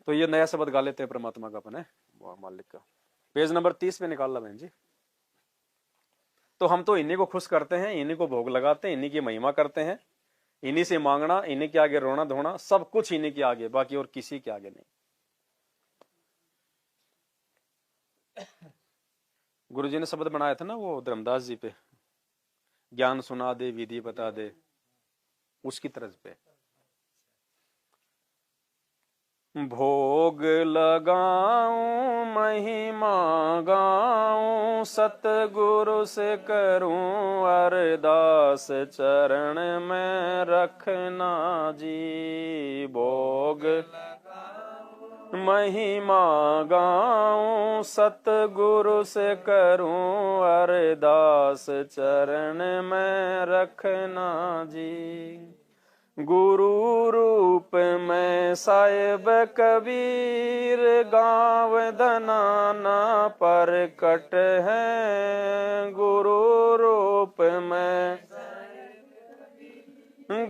तो ये नया शब्द गा लेते हैं परमात्मा का अपन है मालिक का। पेज नंबर 30 पे निकाल ला बहन जी। तो हम तो इन्हीं को खुश करते हैं, इन्हीं को भोग लगाते हैं, इन्हीं की महिमा करते हैं, इन्हीं से मांगना, इन्हीं के आगे रोना धोना, सब कुछ इन्हीं के आगे, बाकी और किसी के आगे नहीं। गुरु जी ने शब्द बनाया था ना वो धर्मदास जी पे, ज्ञान सुना दे विधि बता दे, उसकी तरज पे। भोग लगाऊं महिमा गाऊं, सतगुरु से करूं अरदास, चरण में रखना जी। भोग महिमा गाऊं, सतगुरु से करूं अरदास, चरण में रखना जी। गुरु रूप में साहिब कबीर, गाँव धनाना प्रकट है। गुरु रूप में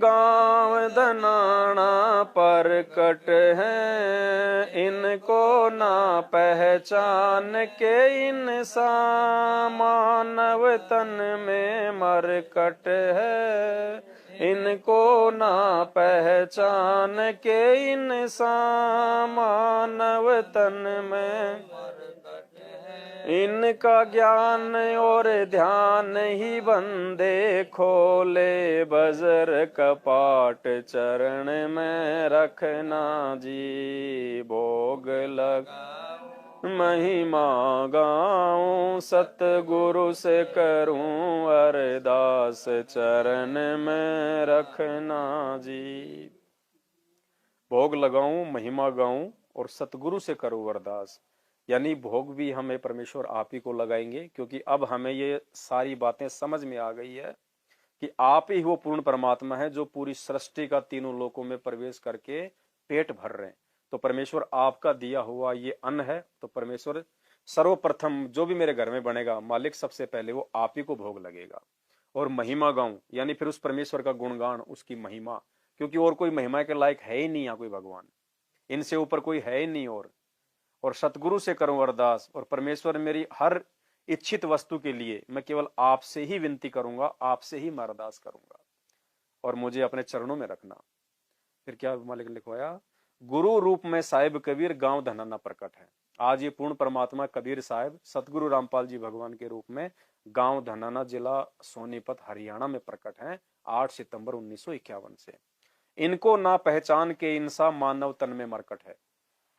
गाँव धनाना प्रकट है। इनको ना पहचान के इंसान, मानव तन में मरकट है। इनको ना पहचान के इंसान, मानव तन में इनका ज्ञान और ध्यान ही बंदे खोले, बजर कपाट चरण में रखना जी। भोग लग महिमा गाऊं, सतगुरु से करूं अरदास, चरण में रखना जी। भोग लगाऊं, महिमा गाऊं और सतगुरु से करूं अरदास, यानी भोग भी हमें परमेश्वर आप ही को लगाएंगे, क्योंकि अब हमें ये सारी बातें समझ में आ गई है कि आप ही वो पूर्ण परमात्मा है जो पूरी सृष्टि का तीनों लोकों में प्रवेश करके पेट भर रहे हैं। तो परमेश्वर आपका दिया हुआ ये अन्न है, तो परमेश्वर सर्वप्रथम जो भी मेरे घर में बनेगा मालिक, सबसे पहले वो आप ही को भोग लगेगा। और महिमा गाऊं यानी फिर उस परमेश्वर का गुणगान, उसकी महिमा, क्योंकि और कोई महिमा के लायक है ही नहीं यहाँ कोई भगवान, इनसे ऊपर कोई है ही नहीं। और सतगुरु से करूं अरदास, और परमेश्वर मेरी हर इच्छित वस्तु के लिए मैं केवल आपसे ही विनती करूंगा, आपसे ही मैं अरदास करूंगा, और मुझे अपने चरणों में रखना। फिर क्या मालिक ने लिखवाया, गुरु रूप में साहिब कबीर, गांव धनाना प्रकट है। आज ये पूर्ण परमात्मा कबीर साहिब सतगुरु रामपाल जी भगवान के रूप में गांव धनाना, जिला सोनीपत, हरियाणा में प्रकट हैं 8 सितंबर 1951 से। इनको ना पहचान के इंसान, मानव तन में मरकट है।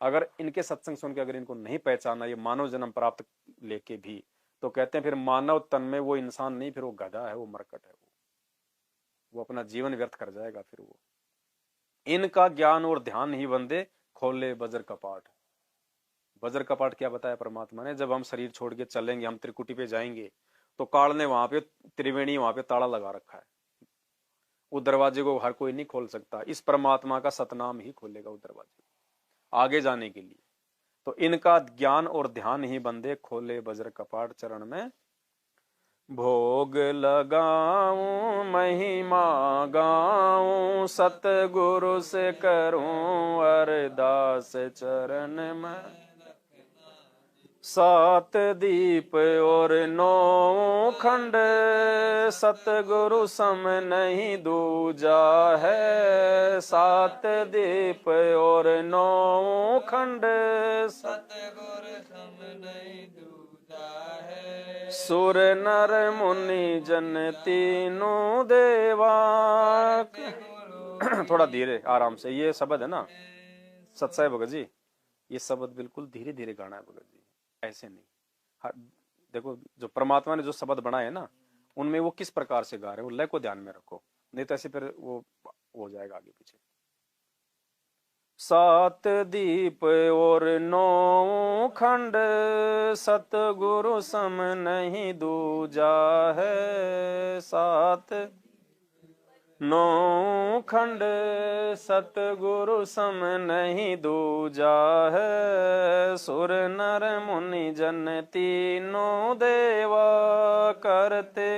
अगर इनके सत्संग सुन के अगर इनको नहीं पहचाना, ये मानव जन्म प्राप्त लेके भी, तो कहते हैं फिर मानव तन में वो इंसान नहीं, फिर वो गधा है, वो मरकट है, वो अपना जीवन व्यर्थ कर जाएगा। फिर वो इनका ज्ञान और ध्यान ही बंदे खोले बजर कपाट। बजर कपाट क्या बताया परमात्मा ने, जब हम शरीर छोड़ के चलेंगे, हम त्रिकुटी पे जाएंगे, तो काल ने वहां पे त्रिवेणी वहां पे ताला लगा रखा है। उस दरवाजे को हर कोई नहीं खोल सकता, इस परमात्मा का सतनाम ही खोलेगा उस दरवाजे आगे जाने के लिए। तो इनका ज्ञान और ध्यान ही बंदे खोले बज्र कपाट चरण में। भोग लगाऊं, महिमा गाऊं, सतगुरु से करूं अरदास, चरण में 7 दीप और 9 खंड, सतगुरु सम नहीं दूजा है। 7 दीप और 9 खंड, सतगुरु सम नहीं दूजा है। सुर नर मुनि जन तीनों देवा। थोड़ा धीरे आराम से, ये शब्द है ना सत्साई भगत जी, ये शब्द बिल्कुल धीरे धीरे गाना है भगत जी, ऐसे नहीं। देखो जो परमात्मा ने जो शब्द बनाए ना, उनमें वो किस प्रकार से गा रहे हैं, वो लय को ध्यान में रखो, नहीं तो ऐसे फिर वो हो जाएगा आगे पीछे। 7 दीप और 9 खंड, सतगुरु सम नहीं दूजा है। 7 9 खंड, सतगुरु सम नहीं दूजा है। सुर नर मुनि जन तीनों देवा, करते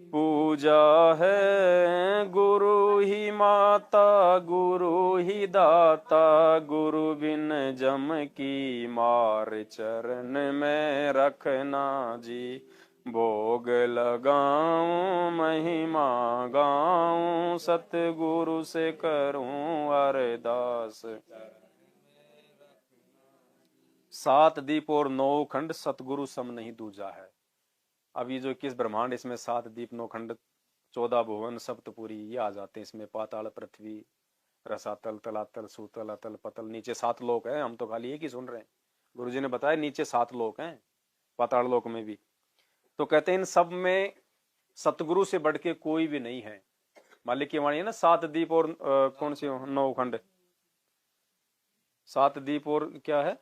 पूजा है। गुरु ही माता गुरु ही दाता, गुरु बिन जम की मार, चरण में रखना जी। भोग लगाऊं महिमा गाऊं, सतगुरु से करूं अरदास। 7 दीप और 9 खंड, सतगुरु सम नहीं दूजा है। अब ये जो 21 ब्रह्मांड, इसमें 7 दीप 9 खंड 14 भुवन सप्तपुरी ये आ जाते हैं इसमें। पाताल पृथ्वी रसातल तलातल सूतल अतल पतल, नीचे 7 लोक हैं। हम तो खाली एक ही सुन रहे हैं, गुरुजी ने बताया नीचे 7 लोक हैं, पाताल लोक में भी। तो कहते हैं इन सब में सतगुरु से बढ़ के कोई भी नहीं है। मालिक की वाणी है ना, 7 दीप और कौन सी 9 खंड, 7 दीप और क्या है,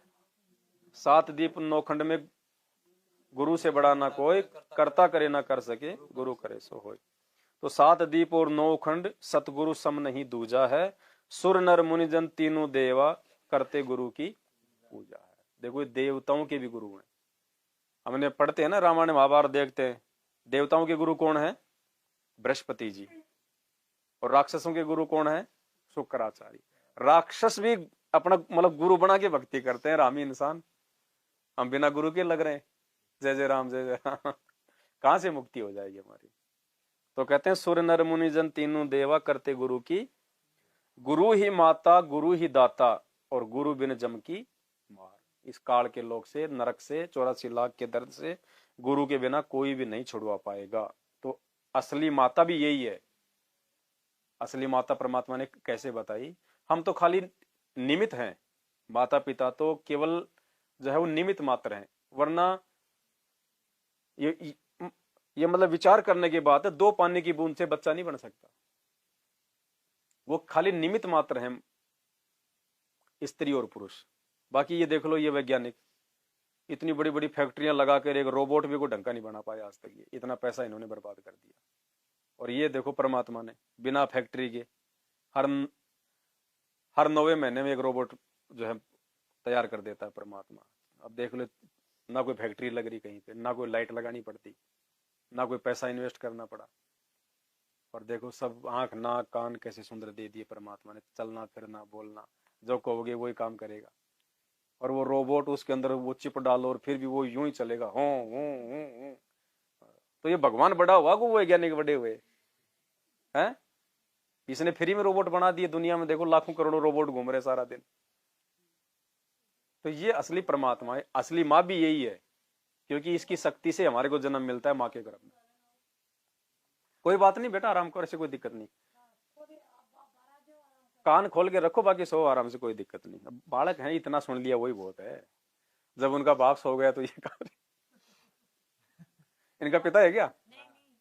7 दीप 9 खंड में गुरु से बड़ा ना कोई, कर्ता करे ना कर सके, गुरु करे सो होय। तो 7 दीप और 9 खंड, सतगुरु सम नहीं दूजा है। सुर नर मुनिजन तीनों देवा, करते गुरु की पूजा है। देखो देवताओं के भी गुरु हैं। हमने पढ़ते हैं ना रामायण महाभारत, देखते हैं देवताओं के गुरु कौन है, बृहस्पति जी। और राक्षसों के गुरु कौन है, शुक्राचार्य। राक्षस भी अपना मतलब गुरु बना के भक्ति करते हैं, रामी इंसान। हम बिना गुरु के लग रहे हैं, जय जय राम जय जय राम। कहां से मुक्ति हो जाएगी हमारी। तो कहते हैं सुर नर मुनि जन तीनों देवा, करते गुरु की। गुरु ही माता गुरु ही दाता, और गुरु बिन जम की मार। इस काल के लोक से, नरक से, 84 लाख के दर्द से गुरु के बिना कोई भी नहीं छुड़वा पाएगा। तो असली माता भी यही है। असली माता परमात्मा ने कैसे बताई, हम तो खाली निमित्त हैं। माता पिता तो केवल जो है वो निमित्त मात्र हैं। वरना ये मतलब विचार करने की बात है, 2 पानी की बूंद से बच्चा नहीं बन सकता। वो खाली निमित्त मात्र हैं, स्त्री और पुरुष। बाकी ये देख लो, ये वैज्ञानिक इतनी बड़ी बड़ी फैक्ट्रियां लगाकर एक रोबोट भी कोई ढंग का नहीं बना पाया आज तक। ये इतना पैसा इन्होंने बर्बाद कर दिया। और ये देखो परमात्मा ने बिना फैक्ट्री के हर 9वें महीने में एक रोबोट जो है तैयार कर देता है परमात्मा। अब देख लो, ना कोई फैक्ट्री लग रही कहीं पे, ना कोई लाइट लगानी पड़ती, ना कोई पैसा इन्वेस्ट करना पड़ा। और देखो सब आंख नाक कान कैसे सुंदर दे दिए परमात्मा ने। चलना फिरना बोलना, जो कहोगे वही काम करेगा। और वो रोबोट, उसके अंदर वो चिप डालो और फिर भी वो यूं ही चलेगा, हो। तो ये भगवान बड़ा हुआ को वो वैज्ञानिक बड़े हुए हैं। इसने फ्री में रोबोट बना दिए। दुनिया में देखो लाखों करोड़ों रोबोट घूम रहे सारा दिन। तो ये असली परमात्मा है। असली माँ भी यही है, क्योंकि इसकी शक्ति से हमारे को जन्म मिलता है माँ के गर्भ में। कोई बात नहीं बेटा, आराम करो, ऐसे कोई दिक्कत नहीं। कान खोल के रखो, बाकी सो आराम से, कोई दिक्कत नहीं। अब बालक है, इतना सुन लिया वही बहुत है। जब उनका बाप सो गया तो ये काम। इनका पिता है क्या?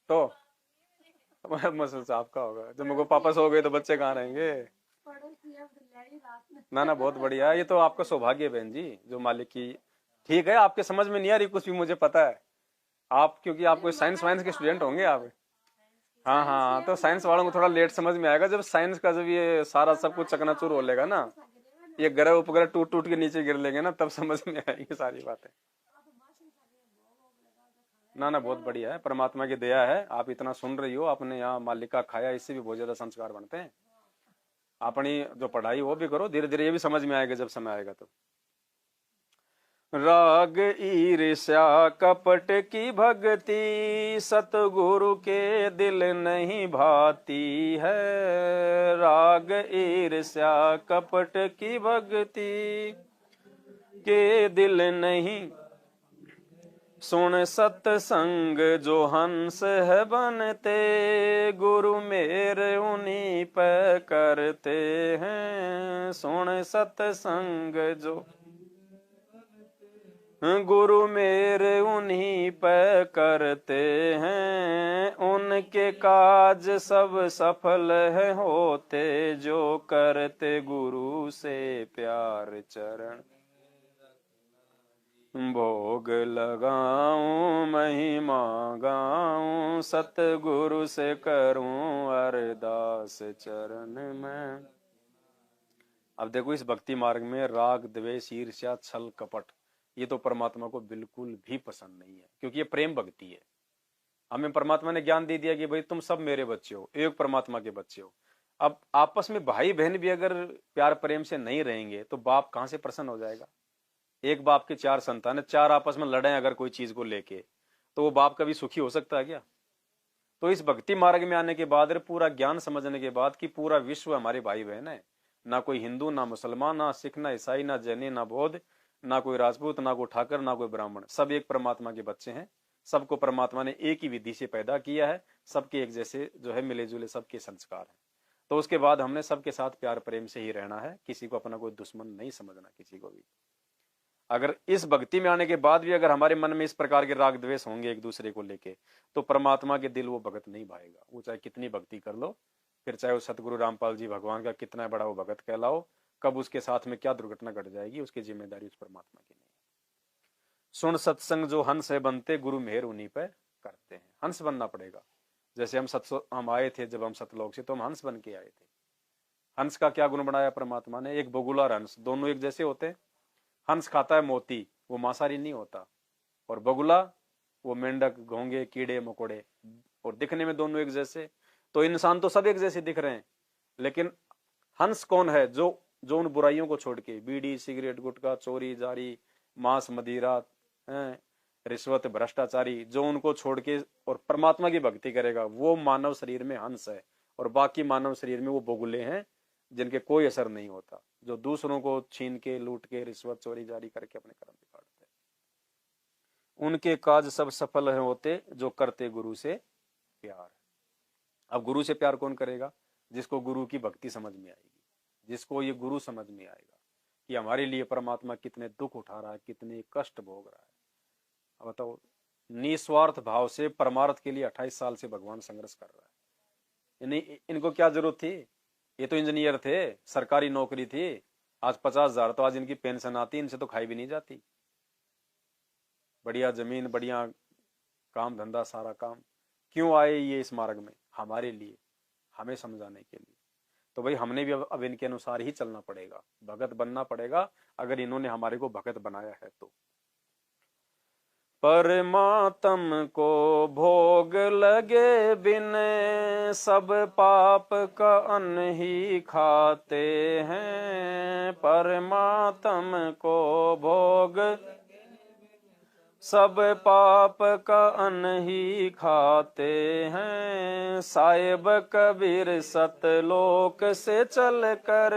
तो मसल आपका होगा। जब मेरे को पापा सो गए तो बच्चे कहाँ रहेंगे? ना ना, बहुत बढ़िया। ये तो आपका सौभाग्य है बहन जी, जो मालिक की। ठीक है, आपके समझ में नहीं आ रही कुछ भी, मुझे पता है। आप क्योंकि आप कोई साइंस वाइंस के स्टूडेंट होंगे आप। हाँ हाँ, तो साइंस वालों को थोड़ा लेट समझ में आएगा। जब साइंस का जब ये सारा सब कुछ चकनाचूर हो लेगा ना, ये ग्रह उपग्रह टूट टूट के नीचे गिर लेंगे ना, तब समझ में आएगी सारी बातें। ना ना, बहुत बढ़िया है, परमात्मा की दया है। आप इतना सुन रही हो, आपने यहाँ मालिक का खाया, इससे भी बहुत ज्यादा संस्कार बनते हैं। अपनी जो पढ़ाई वो भी करो, धीरे धीरे ये भी समझ में आएगा जब समय आएगा तो। राग ईर्ष्या कपट की भक्ति, सतगुरु के दिल नहीं भाती है। राग ईर्ष्या कपट की भक्ति के दिल नहीं, सुन सत्संग जो हंस है बनते, गुरु मेरे उन्हीं पे करते हैं। सुन सत्संग जो गुरु मेरे उन्हीं पे करते हैं, उनके काज सब सफल है होते, जो करते गुरु से प्यार चरण। भोग लगाऊं महिमा गाऊं, सतगुरु से करूं अरदास चरण में। अब देखो, इस भक्ति मार्ग में राग द्वेष ईर्ष्या छल कपट, ये तो परमात्मा को बिल्कुल भी पसंद नहीं है, क्योंकि ये प्रेम भक्ति है। हमें परमात्मा ने ज्ञान दे दिया कि भाई तुम सब मेरे बच्चे हो, एक परमात्मा के बच्चे हो। अब आपस में भाई बहन भी अगर प्यार प्रेम से नहीं रहेंगे तो बाप कहां से प्रसन्न हो जाएगा। एक बाप के चार संतान है, चार आपस में लड़े अगर कोई चीज को लेके, तो वो बाप कभी सुखी हो सकता है क्या। तो इस भक्ति मार्ग में आने के बाद, पूरा ज्ञान समझने के बाद कि पूरा विश्व हमारे भाई बहन है, ना कोई हिंदू, ना मुसलमान, ना सिख, ना ईसाई, ना जैनी, ना बौद्ध, ना कोई राजपूत, ना कोई ठाकर, ना कोई ब्राह्मण, सब एक परमात्मा के बच्चे हैं। सबको परमात्मा ने एक ही विधि से पैदा किया है, सबके एक जैसे जो है मिले जुले सबके संस्कार हैं। तो उसके बाद हमने सबके साथ प्यार प्रेम से ही रहना है, किसी को अपना कोई दुश्मन नहीं समझना, किसी को भी। अगर इस भक्ति में आने के बाद भी अगर हमारे मन में इस प्रकार के राग द्वेष होंगे एक दूसरे को लेके, तो परमात्मा के दिल वो भगत नहीं भाएगा। वो चाहे कितनी भक्ति कर लो, फिर चाहे वो सतगुरु रामपाल जी भगवान का कितना बड़ा वो भगत कहलाओ, कब उसके साथ में क्या दुर्घटना घट जाएगी उसकी जिम्मेदारी उस परमात्मा की नहीं। सुन सत्संग जो हंस है बनते, गुरु मेहर उन्हीं पे करते हैं। हंस बनना पड़ेगा। जैसे हम आए थे, जब हम सतलोक से, तो हम हंस बन के आए थे। हंस का क्या गुण बनाया परमात्मा ने, एक बगुला और हंस दोनों एक जैसे होते हैं। हंस खाता है मोती, वो मांसाहारी नहीं होता, और बगुला वो मेंढक, घोंगे, कीड़े मकोड़े, और दिखने में दोनों एक जैसे। तो इंसान तो सब एक जैसे दिख रहे हैं, लेकिन हंस कौन है, जो जो उन बुराइयों को छोड़ के, बीड़ी सिगरेट गुटखा चोरी जारी मांस मदिरा रिश्वत भ्रष्टाचारी, जो उनको छोड़ के और परमात्मा की भक्ति करेगा, वो मानव शरीर में हंस है। और बाकी मानव शरीर में वो बगुले हैं जिनके कोई असर नहीं होता, जो दूसरों को छीन के लूट के रिश्वत चोरी जारी करके अपने कर्म बिगाड़ते हैं। उनके काज सब सफल है होते, जो करते गुरु से प्यार। अब गुरु से प्यार कौन करेगा, जिसको गुरु की भक्ति समझ में आएगी, जिसको ये गुरु समझ में आएगा कि हमारे लिए परमात्मा कितने दुख उठा रहा है, कितने कष्ट भोग रहा है। अब बताओ, निस्वार्थ भाव से परमार्थ के लिए 28 साल से भगवान संघर्ष कर रहा है। इनको क्या जरूरत थी, ये तो इंजीनियर थे, सरकारी नौकरी थी, आज 50,000 तो आज इनकी पेंशन आती, इनसे तो खाई भी नहीं जाती। बढ़िया जमीन, बढ़िया काम धंधा, सारा काम। क्यों आए ये इस मार्ग में, हमारे लिए, हमें समझाने के लिए। तो भाई हमने भी अब इनके अनुसार ही चलना पड़ेगा, भगत बनना पड़ेगा, अगर इन्होंने हमारे को भगत बनाया है तो। परमात्म को भोग लगे बिन, सब पाप का अन्न ही खाते हैं। परमात्म को भोग सब पाप का अन्न ही खाते हैं। साहिब कबीर सतलोक से चल कर,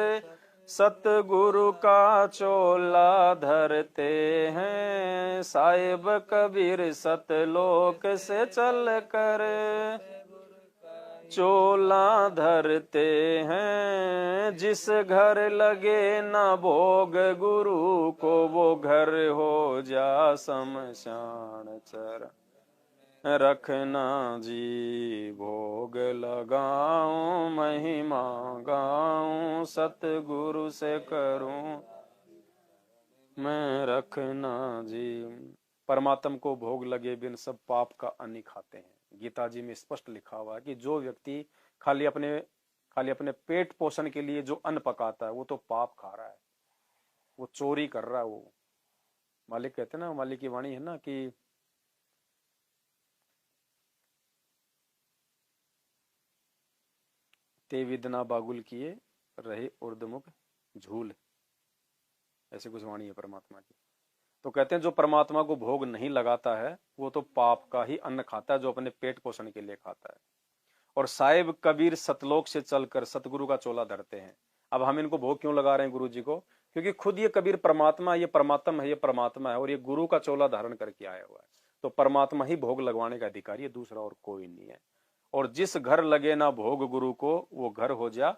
सतगुरु का चोला धरते हैं। साहिब कबीर सतलोक से चल कर चोला धरते हैं। जिस घर लगे ना भोग गुरु को, वो घर हो जा शमशान चर रखना जी। भोग लगाऊं महिमा गाऊं, सतगुरु से करूं मैं रखना जी। परमात्म को भोग लगे बिन सब पाप का अन्न खाते हैं। गीता जी में स्पष्ट लिखा हुआ है कि जो व्यक्ति खाली अपने पेट पोषण के लिए जो अन्न पकाता है, वो तो पाप खा रहा है, वो चोरी कर रहा है। वो मालिक कहते हैं ना, मालिक की वाणी है ना कि ते विदना बागुल किए रहे उर्दमुख झूल, ऐसे कुछ वाणी है परमात्मा की। तो कहते हैं जो परमात्मा को भोग नहीं लगाता है, वो तो पाप का ही अन्न खाता है, जो अपने पेट पोषण के लिए खाता है। और साहिब कबीर सतलोक से चलकर सतगुरु का चोला धरते हैं। अब हम इनको भोग क्यों लगा रहे हैं गुरु जी को, क्योंकि खुद ये कबीर परमात्मा, ये परमात्मा है, ये परमात्मा है, और ये गुरु का चोला धारण करके आया हुआ है। तो परमात्मा ही भोग लगवाने का अधिकारी है, दूसरा और कोई नहीं है। और जिस घर लगे ना भोग गुरु को, वो घर हो जा,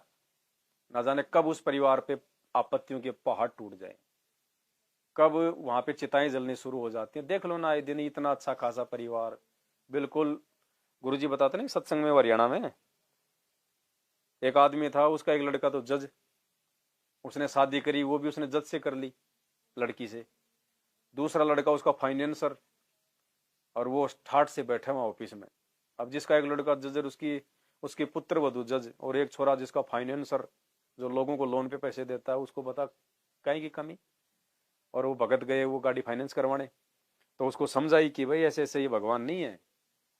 ना जाने कब उस परिवार पे आपत्तियों के पहाड़ टूट जाए, कब वहां पे चिताएं जलनी शुरू हो जाती हैं। देख लो ना, आए दिन इतना अच्छा खासा परिवार, बिल्कुल। गुरुजी बताते नहीं सत्संग में, हरियाणा में एक आदमी था, उसका एक लड़का तो जज, उसने शादी करी, वो भी उसने जज से कर ली, लड़की से। दूसरा लड़का उसका फाइनेंसर, और वो ठाट से बैठा हुआ ऑफिस में। अब जिसका एक लड़का जज, उसकी उसकी पुत्र वधु जज, और एक छोरा जिसका फाइनेंसर, जो लोगों को लोन पे पैसे देता है, उसको बता कहीं की कमी। और वो भगत गए वो गाड़ी फाइनेंस करवाने, तो उसको समझाई कि भाई ऐसे ऐसे ये भगवान नहीं है,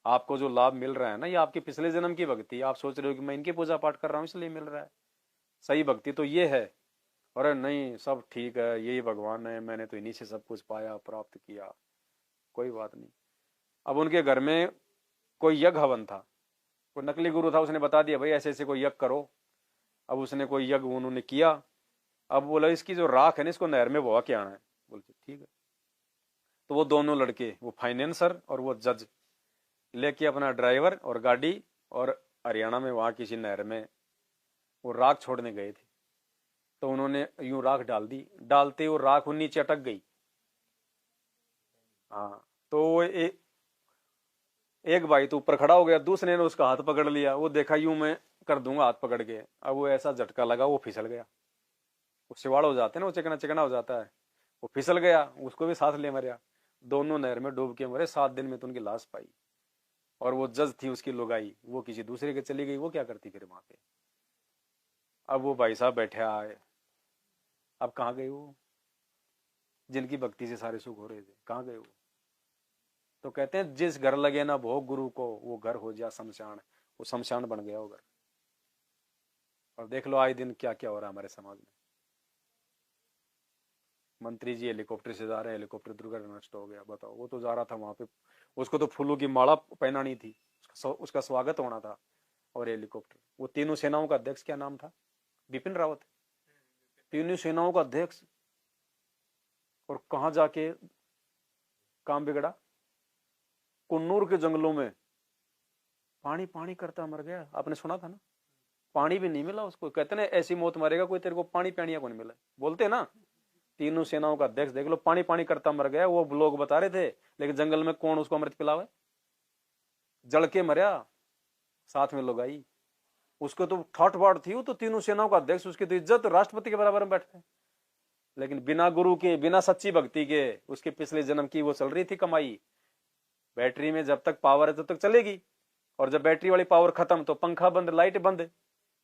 आपको जो लाभ मिल रहा है ना, ये आपके पिछले जन्म की भक्ति। आप सोच रहे हो कि मैं इनकी पूजा पाठ कर रहा हूँ इसलिए मिल रहा है। सही भक्ति तो ये है। अरे नहीं, सब ठीक है, यही भगवान है, मैंने तो इन्हीं से सब कुछ पाया, प्राप्त किया, कोई बात नहीं। अब उनके घर में कोई यज्ञ हवन था, कोई नकली गुरु था, उसने बता दिया भाई ऐसे ऐसे कोई यज्ञ करो। अब उसने कोई यज्ञ उन्होंने किया। अब बोला इसकी जो राख है ना, इसको नहर में बहा के आना है। बोलते ठीक है। तो वो दोनों लड़के, वो फाइनेंसर और वो जज, लेके अपना ड्राइवर और गाड़ी, और हरियाणा में वहां किसी नहर में वो राख छोड़ने गए थे। तो उन्होंने यूं राख डाल दी, डालते वो राख वो नीचे अटक गई। हाँ, तो वो एक भाई तो ऊपर खड़ा हो गया, दूसरे ने उसका हाथ पकड़ लिया। वो देखा यूं मैं कर दूंगा हाथ पकड़ के, अब वो ऐसा झटका लगा, वो फिसल गया। वो सिवाड़ हो जाते हैं ना, वो चिकना चिकना हो जाता है। वो फिसल गया, उसको भी साथ ले मरिया। दोनों नहर में डूब के मरे। 7 दिन में तो उनकी लाश पाई। और वो जज थी उसकी लुगाई, वो किसी दूसरे के चली गई, वो क्या करती फिर वहां पे। अब वो भाई साहब बैठे आए, अब कहाँ गए वो जिनकी भक्ति से सारे सुख हो रहे थे, कहाँ गए वो। तो कहते हैं जिस घर लगे ना भोग गुरु को, वो घर हो जा शमशान। वो शमशान बन गया वो घर। और देख लो आए दिन क्या क्या हो रहा है हमारे समाज में। मंत्री जी हेलीकॉप्टर से जा रहे हैं, हेलीकॉप्टर दुर्घटनाग्रस्त हो गया, बताओ। वो तो जा रहा था वहां पे, उसको तो फूलों की माला पहनानी थी, उसका स्वागत होना था। और हेलीकॉप्टर, वो तीनों सेनाओं का अध्यक्ष क्या नाम था, बिपिन रावत, तीनों सेनाओं का अध्यक्ष। और कहा जाके काम बिगड़ा, कुन्नूर के जंगलों में पानी पानी करता मर गया। आपने सुना था ना, पानी भी नहीं मिला उसको। कहते ना ऐसी मौत मरेगा कोई तेरे को पानी पानिया को नहीं मिला, बोलते ना। तीनों सेनाओं का अध्यक्ष देख लो, पानी पानी करता मर गया। वो लोग बता रहे थे, लेकिन जंगल में कौन उसको अमृत पिलावे, जल के मरिया, साथ में लोग आई। उसको तो ठाट बाट थी, वो तो तीनों सेनाओं का अध्यक्ष, उसकी तो इज्जत राष्ट्रपति के बराबर में बैठे। लेकिन बिना गुरु के, बिना सच्ची भक्ति के, उसके पिछले जन्म की वो चल रही थी कमाई। बैटरी में जब तक पावर है तब तक चलेगी, और जब बैटरी वाली पावर खत्म तो पंखा बंद, लाइट बंद।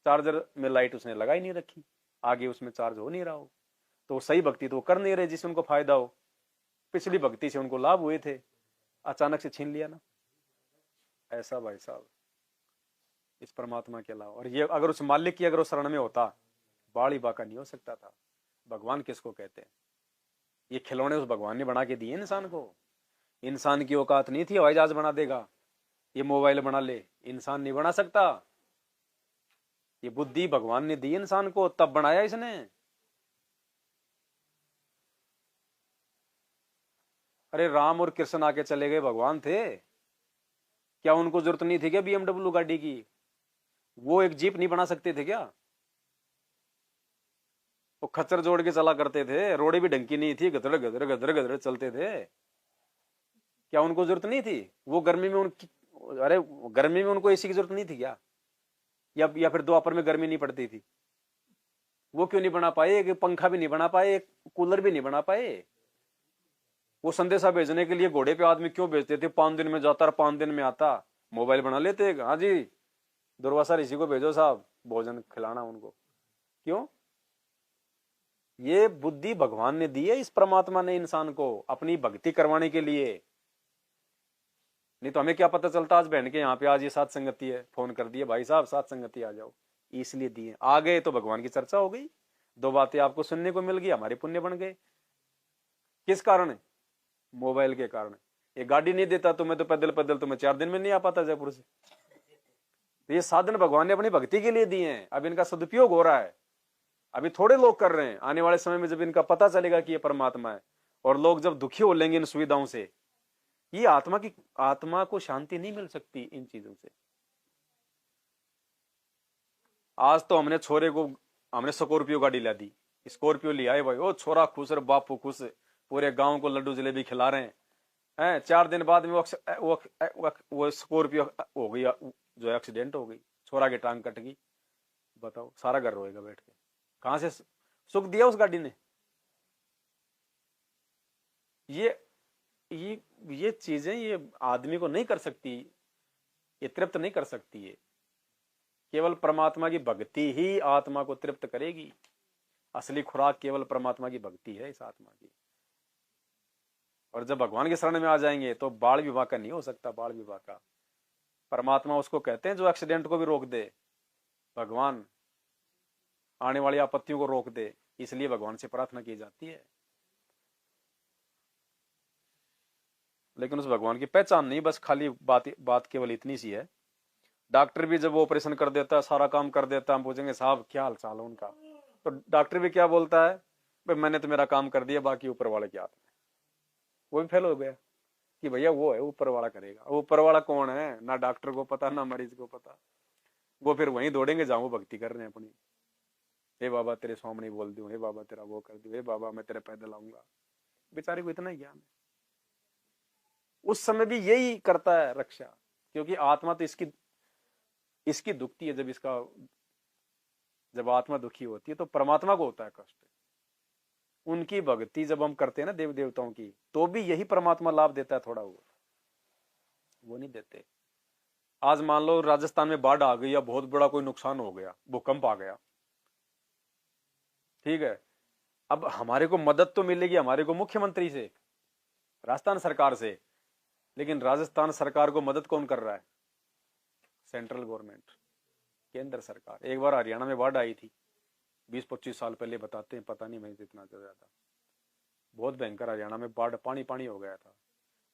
चार्जर में लाइट उसने लगाई नहीं रखी, आगे उसमें चार्ज हो नहीं रहा हो। तो सही भक्ति तो कर नहीं रहे जिससे उनको फायदा हो। पिछली भक्ति से उनको लाभ हुए थे, अचानक से छीन लिया ना। ऐसा भाई साहब इस परमात्मा के अलावा। और ये अगर उस मालिक की अगर उस शरण में होता, बाड़ी बाका नहीं हो सकता था। भगवान किसको कहते हैं, ये खिलौने उस भगवान ने बना के दिए इंसान को। इंसान की औकात नहीं थी हवाई जहाज बना देगा, ये मोबाइल बना ले, इंसान नहीं बना सकता। ये बुद्धि भगवान ने दी इंसान को, तब बनाया इसने। अरे राम और कृष्ण आके चले गए, भगवान थे क्या, उनको जरूरत नहीं थी क्या BMW गाड़ी की। वो एक जीप नहीं बना सकते थे क्या। वो खच्चर जोड़ के चला करते थे, रोडे भी ढंकी नहीं थी, गदर गदर गदर गदर चलते थे। क्या उनको जरूरत नहीं थी। वो गर्मी में उनकी, अरे गर्मी में उनको एसी की जरूरत नहीं थी क्या, या फिर द्वापर में गर्मी नहीं पड़ती थी। वो क्यों नहीं बना पाए, एक पंखा भी नहीं बना पाए, एक कूलर भी नहीं बना पाए। वो संदेशा भेजने के लिए घोड़े पे आदमी क्यों भेजते थे, 5 दिन में जाता और 5 दिन में आता। मोबाइल बना लेते, हाँ जी दुर्वासा ऋषि को भेजो साहब, भोजन खिलाना उनको। क्यों, ये बुद्धि भगवान ने दी है, इस परमात्मा ने इंसान को अपनी भक्ति करवाने के लिए। नहीं तो हमें क्या पता चलता, आज बहन के यहाँ पे आज ये सात संगति है, फोन कर दिए भाई साहब सात संगति आ जाओ, इसलिए दिए। आ गए तो भगवान की चर्चा हो गई, 2 बातें आपको सुनने को मिल गई, हमारे पुण्य बन गए। किस कारण, मोबाइल के कारण। ये गाड़ी नहीं देता तो मैं तो पैदल पैदल तो मैं 4 दिन में नहीं आ पाता जयपुर से। तो ये साधन भगवान ने अपनी भक्ति के लिए दिए हैं, अब इनका सदुपयोग हो रहा है। अभी थोड़े लोग कर रहे हैं, आने वाले समय में जब इनका पता चलेगा कि ये परमात्मा है, और लोग जब दुखी हो लेंगे इन सुविधाओं से, ये आत्मा को शांति नहीं मिल सकती इन चीजों से। आज तो हमने स्कॉर्पियो गाड़ी ला दी, स्कॉर्पियो ले आए भाई, ओ छोरा खुश और बापू खुश, पूरे गांव को लड्डू जलेबी खिला रहे हैं। 4 दिन बाद में वो स्कॉर्पियो हो गई, जो एक्सीडेंट हो गई, छोरा की टांग कट गई। बताओ, सारा घर रोएगा बैठ के। कहां से सुख दिया उस गाड़ी ने। ये ये चीजें ये आदमी को नहीं कर सकती, ये तृप्त नहीं कर सकती है। केवल परमात्मा की भक्ति ही आत्मा को तृप्त करेगी। असली खुराक केवल परमात्मा की भक्ति है इस आत्मा की। और जब भगवान के शरण में आ जाएंगे तो बाल विवाह का नहीं हो सकता, बाल विवाह का। परमात्मा उसको कहते हैं जो एक्सीडेंट को भी रोक दे, भगवान आने वाली आपत्तियों को रोक दे, इसलिए भगवान से प्रार्थना की जाती है। लेकिन उस भगवान की पहचान नहीं, बस खाली बात केवल इतनी सी है। डॉक्टर भी जब वो ऑपरेशन कर देता है, सारा काम कर देता है, हम पूछेंगे साहब क्या हाल चाल है उनका, तो डॉक्टर भी क्या बोलता है, भाई मैंने तो मेरा काम कर दिया, बाकी ऊपर वाले के हाथ में। वो भी फेल हो गया कि भैया वो है, ऊपर वाला करेगा। ऊपर वाला कौन है, ना डॉक्टर को पता ना मरीज को पता। वो फिर वहीं दौड़ेंगे जहां वो भक्ति कर रहे हैं अपनी। हे बाबा तेरे सामने बोल दूं, हे बाबा तेरा वो कर दूं, हे बाबा मैं तेरे पैदल आऊंगा। बेचारे को इतना ही ज्ञान है, उस समय भी यही करता है रक्षा, क्योंकि आत्मा तो इसकी दुखती है। जब आत्मा दुखी होती है तो परमात्मा को होता है कष्ट। उनकी भक्ति जब हम करते हैं ना देव देवताओं की, तो भी यही परमात्मा लाभ देता है थोड़ा, वो नहीं देते। आज मान लो राजस्थान में बाढ़ आ गई या बहुत बड़ा कोई नुकसान हो गया, भूकंप आ गया, ठीक है, अब हमारे को मदद तो मिलेगी हमारे को मुख्यमंत्री से, राजस्थान सरकार से, लेकिन राजस्थान सरकार को मदद कौन कर रहा है, सेंट्रल गवर्नमेंट, केंद्र सरकार। एक बार हरियाणा में बाढ़ आई थी 20-25 साल पहले, बताते हैं, पता नहीं मैं इतना ज्यादा, बहुत भयंकर हरियाणा में बाढ़, पानी पानी हो गया था,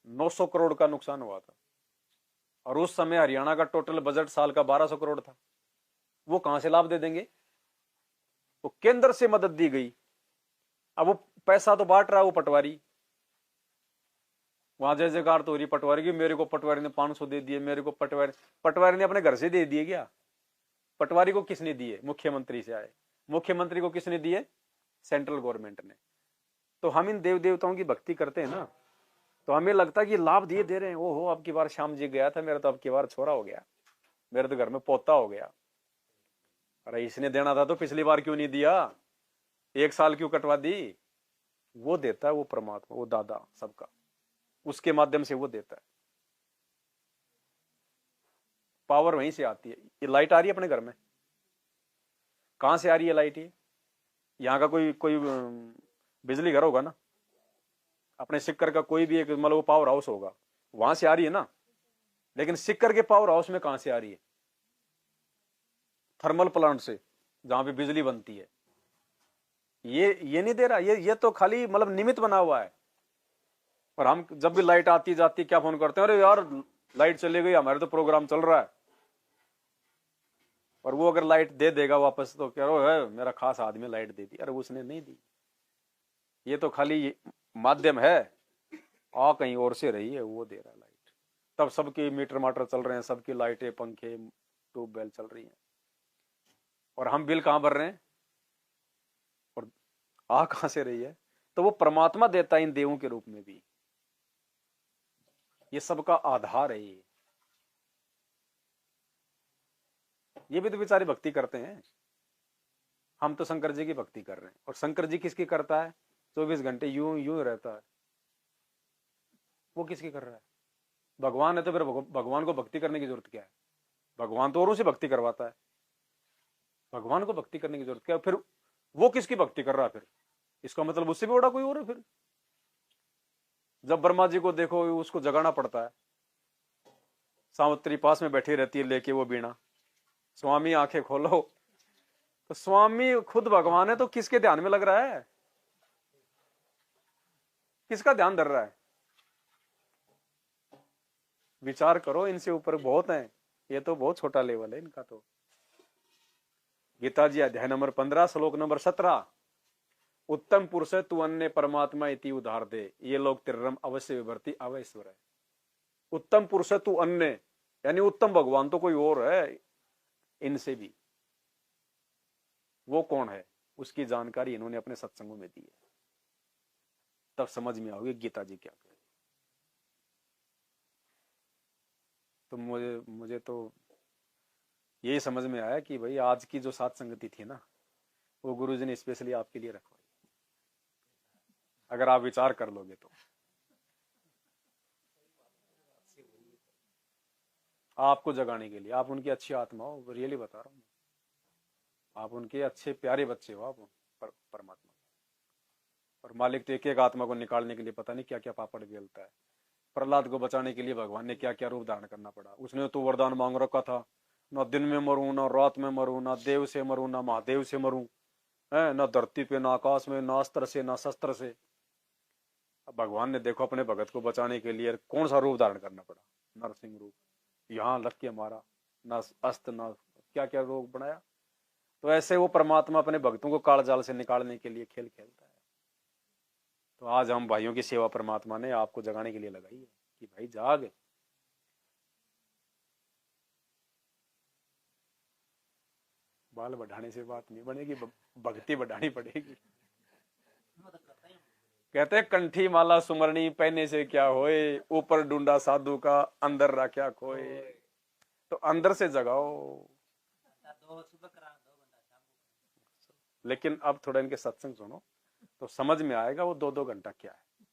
900 करोड़ का नुकसान हुआ था। और उस समय हरियाणा का टोटल बजट साल का 1200 करोड़ था। वो कहां से लाभ दे देंगे, वो केंद्र से मदद दी गई। अब वो पैसा तो बांट रहा है वो पटवारी, वहां जय जयकार तो हो रही पटवारी की, मेरे को पटवारी ने 500 दे दिए, मेरे को पटवारी ने अपने घर से दे दिए क्या, पटवारी को किसने दिए, मुख्यमंत्री से आए, मुख्यमंत्री को किसने दिए, सेंट्रल गवर्नमेंट ने। तो हम इन देव देवताओं की भक्ति करते हैं ना, तो हमें लगता है कि लाभ दिए दे रहे हैं। ओहो अब की बार श्याम जी गया था, मेरा तो अब की बार छोरा हो गया, मेरे तो घर में पोता हो गया। अरे इसने देना था तो पिछली बार क्यों नहीं दिया, 1 साल क्यों कटवा दी। वो देता है वो परमात्मा, वो दादा सबका, उसके माध्यम से वो देता है। पावर वहीं से आती है। ये लाइट आ रही है अपने घर में, कहां से आ रही है लाइट, ये यहाँ का कोई बिजली घर होगा ना, अपने सिक्कर का कोई भी एक मतलब पावर हाउस होगा, वहां से आ रही है ना। लेकिन सिक्कर के पावर हाउस में कहां से आ रही है, थर्मल प्लांट से, जहां पे बिजली बनती है। ये नहीं दे रहा, ये तो खाली मतलब निमित्त बना हुआ है। और हम जब भी लाइट आती जाती क्या फोन करते हैं, अरे यार लाइट चली गई, हमारे तो प्रोग्राम चल रहा है। और वो अगर लाइट दे देगा वापस तो कह रहे है मेरा खास आदमी लाइट दे दी, अरे उसने नहीं दी, ये तो खाली माध्यम है, आ कहीं और से रही है, वो दे रहा है लाइट। तब सबके मीटर माटर चल रहे हैं, सबकी लाइटें पंखे ट्यूबवेल चल रही हैं, और हम बिल कहां भर रहे हैं, और आ कहां से रही है। तो वो परमात्मा देता है इन देवों के रूप में भी, ये सबका आधार है। ये भी तो बेचारे भक्ति करते हैं, हम तो शंकर जी की भक्ति कर रहे हैं। और शंकर जी किसकी करता है, 24 घंटे यूं यूं रहता है, वो किसकी कर रहा है, भगवान है। तो फिर भगवान को भक्ति करने की जरूरत क्या है, भगवान तो औरों से भक्ति करवाता है, भगवान को भक्ति करने की जरूरत क्या है। फिर वो किसकी भक्ति कर रहा है, फिर इसका मतलब उससे भी बड़ा कोई और है। फिर जब ब्रह्मा जी को देखो उसको जगाना पड़ता है, सावित्री पास में बैठी रहती है लेके वो बीणा, स्वामी आंखें खोलो, तो स्वामी खुद भगवान है, तो किसके ध्यान में लग रहा है, किसका ध्यान धर रहा है, विचार करो। इनसे ऊपर बहुत है, ये तो बहुत छोटा लेवल है इनका। तो गीता जी अध्याय नंबर 15 श्लोक नंबर 17, उत्तम पुरुष तू अन्य परमात्मा इति उधार दे, ये लोग तिरम अवश्य विभर्ति अवैश्वर है। उत्तम पुरुष तू अन्य, यानी उत्तम भगवान तो कोई और है इनसे भी। वो कौन है, उसकी जानकारी इन्होंने अपने सत्संगों में दी है, तब समझ में आओगे गीता जी क्या कहे। तो मुझे तो यही समझ में आया कि भाई आज की जो सात संगति थी ना, वो गुरुजी ने स्पेशली आपके लिए रखवाई, अगर आप विचार कर लोगे तो। आपको जगाने के लिए, आप उनकी अच्छी आत्मा हो, रियली बता रहा हूँ, आप उनके अच्छे प्यारे बच्चे हो आप, परमात्मा। और मालिक तो एक एक आत्मा को निकालने के लिए पता नहीं क्या क्या पापड़ बेलता है। प्रहलाद को बचाने के लिए भगवान ने क्या क्या रूप धारण करना पड़ा। उसने तो वरदान मांग रखा था, ना दिन में मरूं, ना रात में मरूं, ना देव से मरूं, ना महादेव से मरूं, है ना धरती पे, ना आकाश में, ना अस्त्र से, ना शस्त्र से। अब भगवान ने देखो अपने भगत को बचाने के लिए कौन सा रूप धारण करना पड़ा, नरसिंह रूप, यहाँ लग के मारा, ना अस्त्र, ना क्या क्या रूप बनाया। तो ऐसे वो परमात्मा अपने भक्तों को काल जाल से निकालने के लिए खेल खेलता है। तो आज हम भाइयों की सेवा परमात्मा ने आपको जगाने के लिए लगाई है कि भाई जाग। बाल बढ़ाने से बात नहीं बनेगी, भक्ति बढ़ानी पड़ेगी। कहते कंठी माला सुमरनी पहने से क्या होए, ऊपर ढूंढा साधु का अंदर रखा खोए। तो अंदर से जगाओ। लेकिन अब थोड़ा इनके सत्संग सुनो तो समझ में आएगा वो 2-2 घंटा क्या है।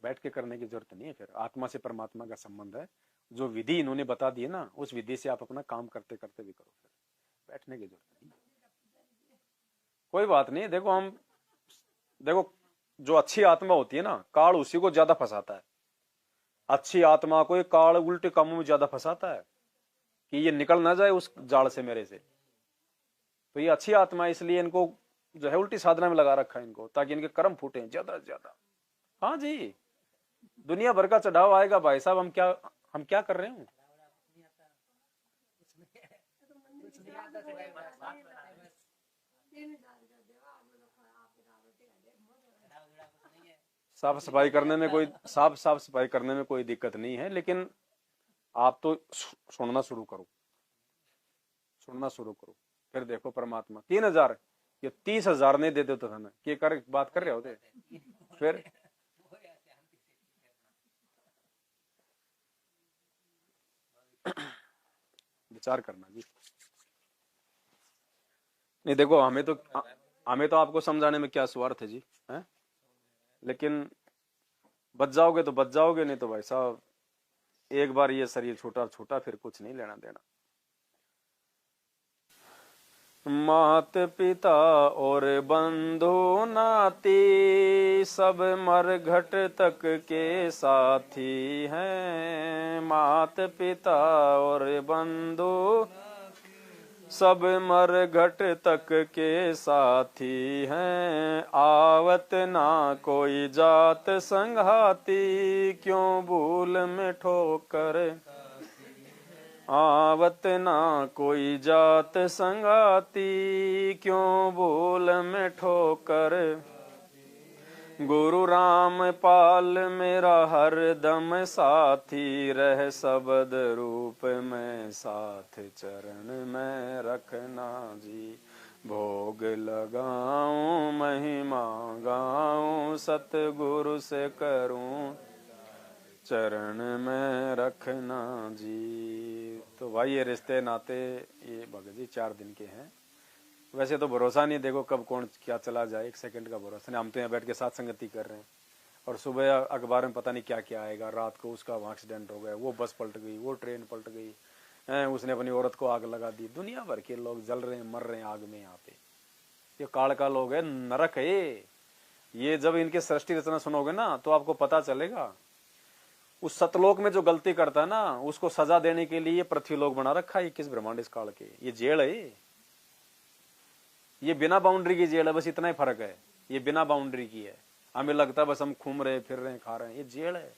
बैठ के करने की जरूरत नहीं है। फिर आत्मा से परमात्मा का संबंध है। जो विधि इन्होंने बता दी है ना, उस विधि से आप अपना काम करते करते भी करो। फिर बैठने की जरूरत नहीं। कोई बात नहीं। देखो जो अच्छी आत्मा होती है ना, काल उसी को ज्यादा फंसाता है। अच्छी आत्मा को काल उल्टे कामों में ज्यादा फंसाता है कि ये निकल ना जाए उस जाल से मेरे से। तो ये अच्छी आत्मा, इसलिए इनको जो है उल्टी साधना में लगा रखा है इनको, ताकि इनके कर्म फूटे ज्यादा से ज्यादा। हाँ जी, दुनिया भर का चढ़ाव आएगा भाई साहब। हम क्या कर रहे हैं? साफ सफाई करने में कोई दिक्कत नहीं है, लेकिन आप तो सुनना शुरू करो। फिर देखो परमात्मा 3000 ये 30,000 नहीं दे देते था ना, क्या कर बात कर रहे होते। फिर विचार करना जी। नहीं देखो, हमें तो आपको समझाने में क्या स्वार्थ है जी, है? लेकिन बच जाओगे तो बच जाओगे, नहीं तो भाई साहब एक बार ये शरीर छूटा छूटा, फिर कुछ नहीं लेना देना। मात पिता और बंधु नाती, सब मरघट तक के साथी हैं। मात पिता और बंधु सब मरघट तक के साथी हैं। आवत ना कोई जात संघाती, क्यों भूल में ठोकर। आवत ना कोई जात संगाती, क्यों भूल में ठोकर। गुरु राम पाल मेरा हर दम साथी, रह सबद रूप में साथ चरण में रखना जी। भोग लगाऊं महिमा गाऊं, सतगुरु से करूं चरण में रखना जी। तो भाई ये रिश्ते नाते ये भगत जी 4 दिन के हैं। वैसे तो भरोसा नहीं, देखो कब कौन क्या चला जाए, 1 सेकंड का भरोसा नहीं। हम तो यहाँ बैठ के साथ संगति कर रहे हैं, और सुबह अखबार में पता नहीं क्या क्या आएगा। रात को उसका वहाँ एक्सीडेंट हो गया, वो बस पलट गई, वो ट्रेन पलट गई, उसने अपनी औरत को आग लगा दी। दुनिया भर के लोग जल रहे हैं, मर रहे हैं आग में। यहाँ पे ये काल का लोग है, नरक है ये। जब इनके सृष्टि रचना सुनोगे ना तो आपको पता चलेगा। उस सतलोक में जो गलती करता है ना, उसको सजा देने के लिए पृथ्वीलोक बना रखा है। किस ब्रह्मांड इस काल के ये जेल है। ये बिना बाउंड्री की जेल है, बस इतना ही फर्क है। ये बिना बाउंड्री की है। हमें लगता है बस हम घूम रहे फिर रहे खा रहे हैं, ये जेल है।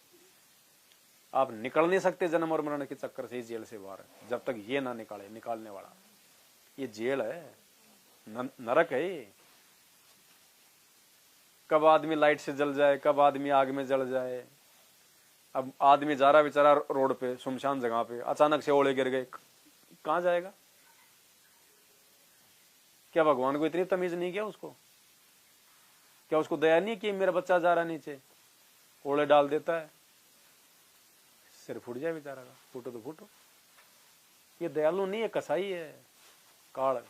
आप निकल नहीं सकते जन्म और मरण के चक्कर से इस जेल से बाहर, जब तक ये ना निकालने वाला। ये जेल है, नरक है ये। कब आदमी लाइट से जल जाए, कब आदमी आग में जल जाए। अब आदमी जा रहा बेचारा रोड पे, सुनसान जगह पे, अचानक से ओले गिर गए, कहां जाएगा? क्या भगवान को इतनी तमीज नहीं क्या उसको? क्या उसको दया नहीं कि मेरा बच्चा जा रहा नीचे, ओले डाल देता है, सिर फूट जाए बेचारा का। फूटो तो फूटो। ये दयालु नहीं है, कसाई है काल।